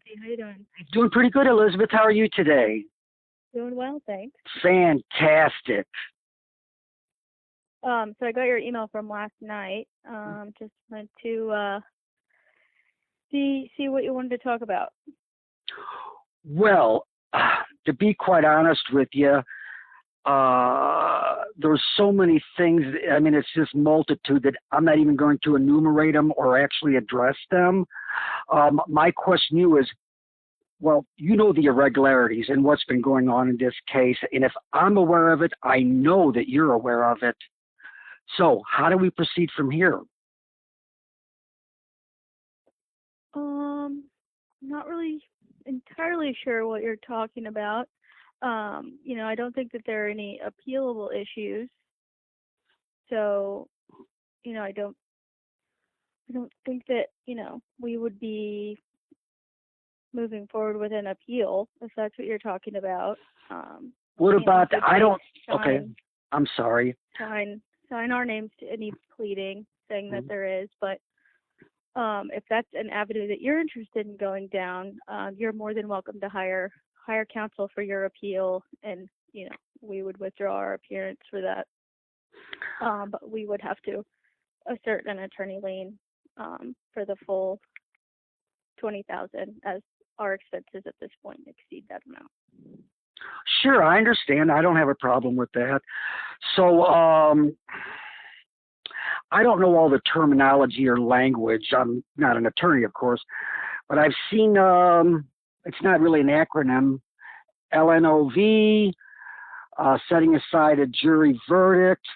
Hey, how you doing? Doing pretty good, Elizabeth. How are you today? Doing well, thanks. Fantastic. So I got your email from last night. Just wanted to see what you wanted to talk about. Well, to be quite honest with you, there's so many things. I mean, it's just multitude that I'm not even going to enumerate them or actually address them. My question to you is, well, you know the irregularities and what's been going on in this case, and if I'm aware of it, I know that you're aware of it. So how do we proceed from here? Not really entirely sure what you're talking about. I don't think that there are any appealable issues. So, I don't think that, we would be moving forward with an appeal, if that's what you're talking about. What about, okay, I'm sorry. Sign our names to any pleading saying that there is, but if that's an avenue that you're interested in going down, you're more than welcome to hire counsel for your appeal, and we would withdraw our appearance for that. But we would have to assert an attorney lien for the full $20,000, as our expenses at this point exceed that amount. Sure, I understand. I don't have a problem with that. So I don't know all the terminology or language. I'm not an attorney, of course, but I've seen, it's not really an acronym, LNOV, setting aside a jury verdict.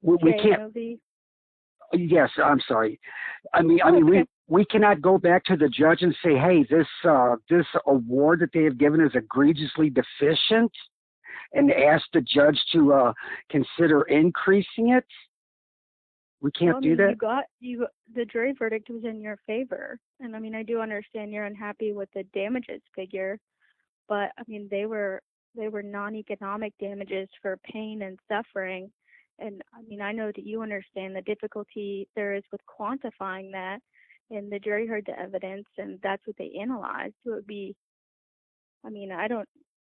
We can't. Yes, I'm sorry. We cannot go back to the judge and say, hey, this award that they have given is egregiously deficient, and ask the judge to consider increasing it. We can't do that. The jury verdict was in your favor, and I do understand you're unhappy with the damages figure, but they were non-economic damages for pain and suffering, and I know that you understand the difficulty there is with quantifying that, and the jury heard the evidence, and that's what they analyzed. So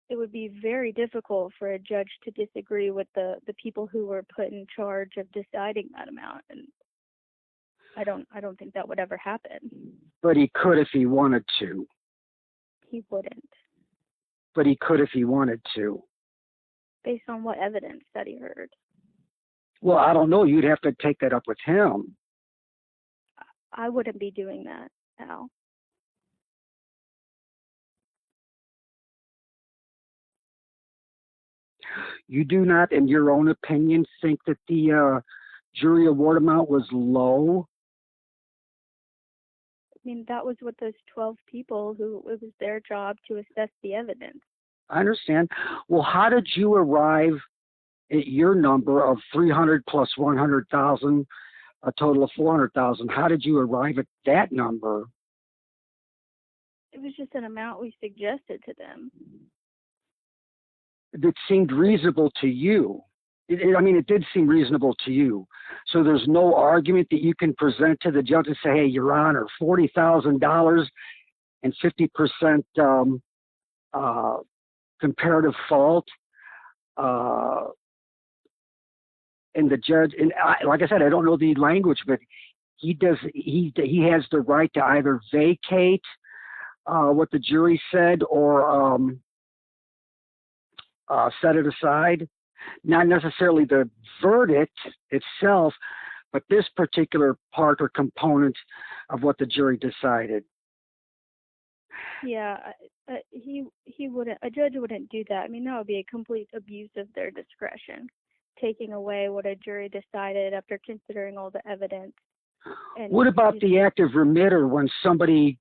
it would be very difficult for a judge to disagree with the people who were put in charge of deciding that amount, and I don't think that would ever happen. But he could if he wanted to. He wouldn't. But he could if he wanted to. Based on what evidence that he heard? Well, I don't know. You'd have to take that up with him. I wouldn't be doing that, Al. You do not, in your own opinion, think that the jury award amount was low? That was what those 12 people who it was their job to assess the evidence. I understand. Well, how did you arrive at your number of 300 plus 100,000, a total of 400,000? How did you arrive at that number? It was just an amount we suggested to them. That seemed reasonable to you. It did seem reasonable to you. So there's no argument that you can present to the judge and say, hey, Your Honor, $40,000 and 50% comparative fault. And the judge, like I said, I don't know the language, but he has the right to either vacate what the jury said or set it aside. Not necessarily the verdict itself, but this particular part or component of what the jury decided. Yeah, he wouldn't. A judge wouldn't do that. That would be a complete abuse of their discretion, taking away what a jury decided after considering all the evidence. And what about the active remitter when somebody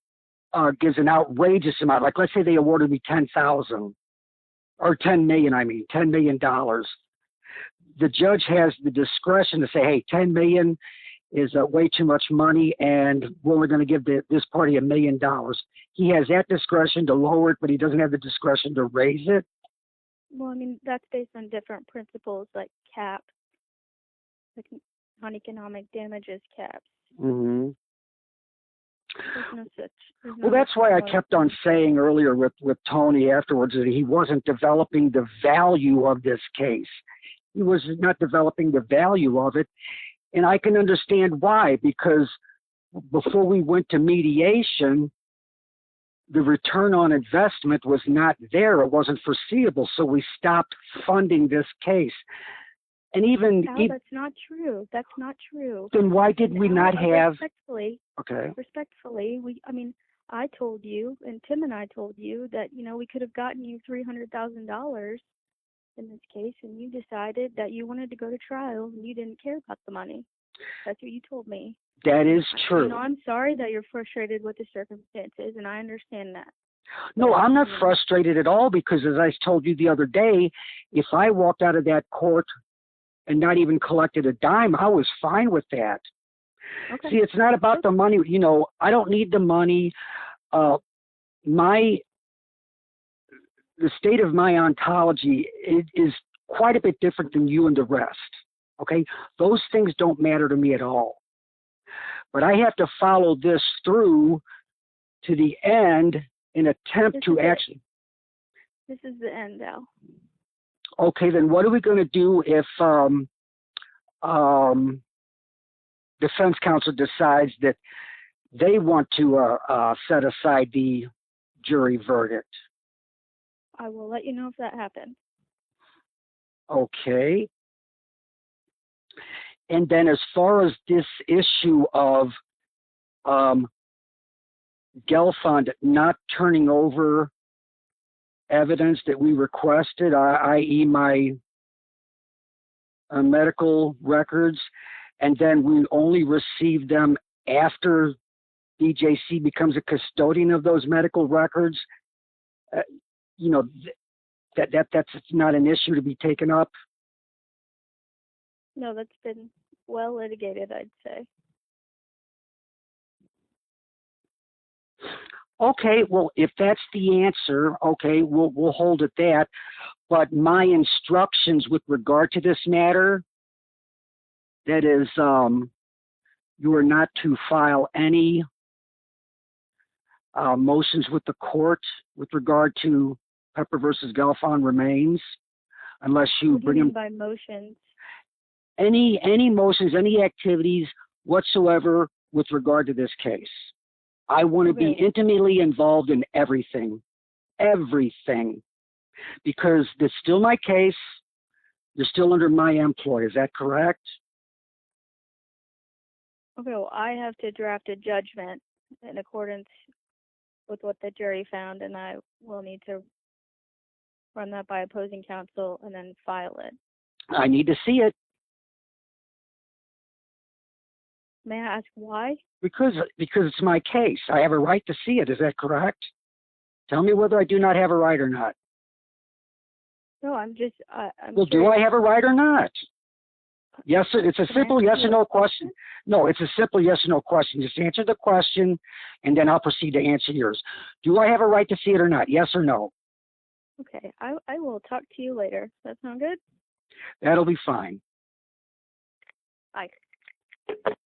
gives an outrageous amount? Like, let's say they awarded me $10,000. Or $10 million. $10 million. The judge has the discretion to say, hey, $10 million is way too much money, and we're only going to give this party $1 million. He has that discretion to lower it, but he doesn't have the discretion to raise it. Well, that's based on different principles, like caps, like non-economic damages caps. Mm-hmm. There's no such. Well, that's why I kept on saying earlier with Tony afterwards that he wasn't developing the value of this case. He was not developing the value of it. And I can understand why, because before we went to mediation, the return on investment was not there. It wasn't foreseeable. So we stopped funding this case. And even that's not true. That's not true. Then why did we not have? Respectfully, I told you, and Tim and I told you that we could have gotten you $300,000 in this case, and you decided that you wanted to go to trial and you didn't care about the money. That's what you told me. That is true. I'm sorry that you're frustrated with the circumstances, and I understand that. No, I'm not frustrated at all, because as I told you the other day, if I walked out of that court and not even collected a dime, I was fine with that. Okay. See, it's not about the money. I don't need the money. The state of my ontology is quite a bit different than you and the rest. Okay? Those things don't matter to me at all. But I have to follow this through to the end in attempt to actually. This is the end, Al. Okay, then what are we going to do if defense counsel decides that they want to set aside the jury verdict? I will let you know if that happens. Okay. And then as far as this issue of Gelfand not turning over evidence that we requested, i.e. my medical records, and then we only receive them after DJC becomes a custodian of those medical records, that's not an issue to be taken up. No, that's been well litigated, I'd say. Okay, well, if that's the answer, okay, we'll hold at that. But my instructions with regard to this matter, that is, you are not to file any motions with the court with regard to Pepper versus Gelfand remains, unless you bring them by motions. Any motions, any activities whatsoever with regard to this case. I want to be intimately involved in everything, because it's still my case. You're still under my employ. Is that correct? Okay, well, I have to draft a judgment in accordance with what the jury found, and I will need to run that by opposing counsel and then file it. I need to see it. May I ask why? Because it's my case. I have a right to see it. Is that correct? Tell me whether I do not have a right or not. No, I'm just. Well, do I have a right or not? Yes, it's a simple yes or no question. No, it's a simple yes or no question. Just answer the question, and then I'll proceed to answer yours. Do I have a right to see it or not? Yes or no? Okay, I will talk to you later. Does that sound good? That'll be fine. Bye.